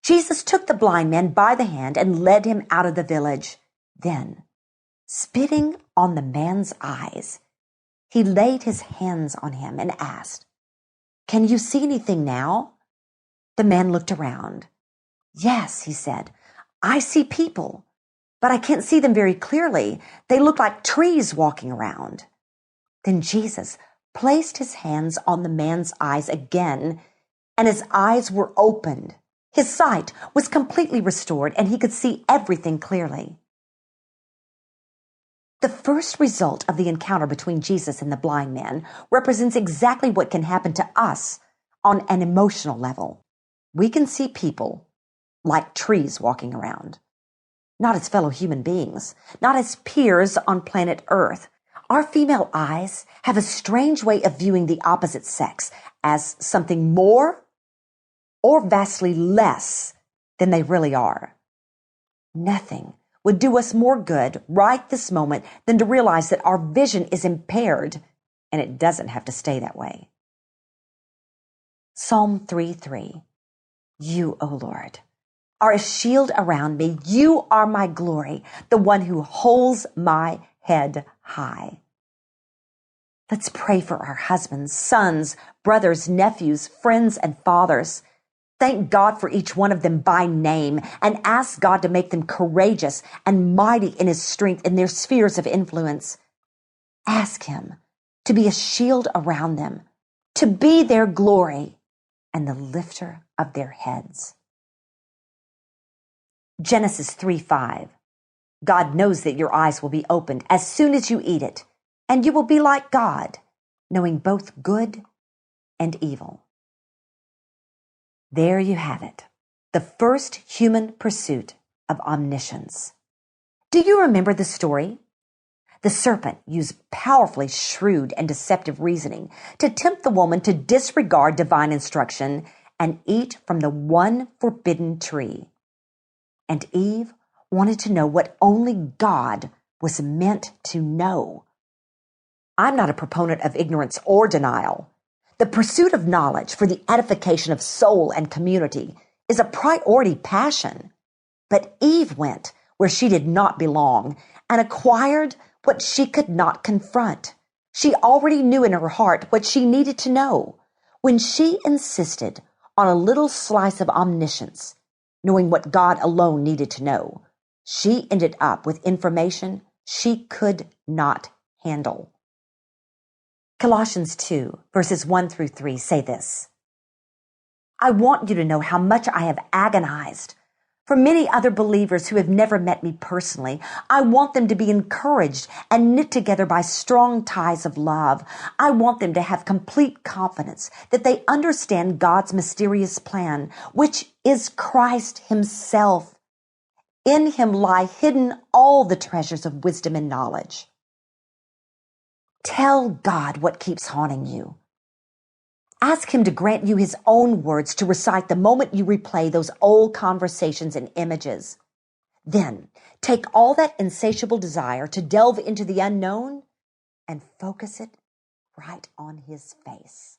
Jesus took the blind man by the hand and led him out of the village. Then, spitting on the man's eyes, he laid his hands on him and asked, "Can you see anything now?" The man looked around. "Yes," he said, "I see people, but I can't see them very clearly. They look like trees walking around." Then Jesus placed his hands on the man's eyes again, and his eyes were opened. His sight was completely restored, and he could see everything clearly. The first result of the encounter between Jesus and the blind man represents exactly what can happen to us on an emotional level. We can see people like trees walking around, not as fellow human beings, not as peers on planet Earth. Our female eyes have a strange way of viewing the opposite sex as something more or vastly less than they really are. Nothing would do us more good right this moment than to realize that our vision is impaired, and it doesn't have to stay that way. Psalm 3:3. You, O Lord, are a shield around me. You are my glory, the one who holds my head high. Let's pray for our husbands, sons, brothers, nephews, friends, and fathers. Thank God for each one of them by name and ask God to make them courageous and mighty in His strength in their spheres of influence. Ask Him to be a shield around them, to be their glory and the lifter of their heads. Genesis 3:5. God knows that your eyes will be opened as soon as you eat it, and you will be like God, knowing both good and evil. There you have it, the first human pursuit of omniscience. Do you remember the story? The serpent used powerfully shrewd and deceptive reasoning to tempt the woman to disregard divine instruction and eat from the one forbidden tree. And Eve wanted to know what only God was meant to know. I'm not a proponent of ignorance or denial. The pursuit of knowledge for the edification of soul and community is a priority passion. But Eve went where she did not belong and acquired what she could not confront. She already knew in her heart what she needed to know. When she insisted on a little slice of omniscience, knowing what God alone needed to know, she ended up with information she could not handle. Colossians 2, verses 1-3 say this: I want you to know how much I have agonized for many other believers who have never met me personally. I want them to be encouraged and knit together by strong ties of love. I want them to have complete confidence that they understand God's mysterious plan, which is Christ Himself. In Him lie hidden all the treasures of wisdom and knowledge. Tell God what keeps haunting you. Ask Him to grant you His own words to recite the moment you replay those old conversations and images. Then take all that insatiable desire to delve into the unknown and focus it right on His face.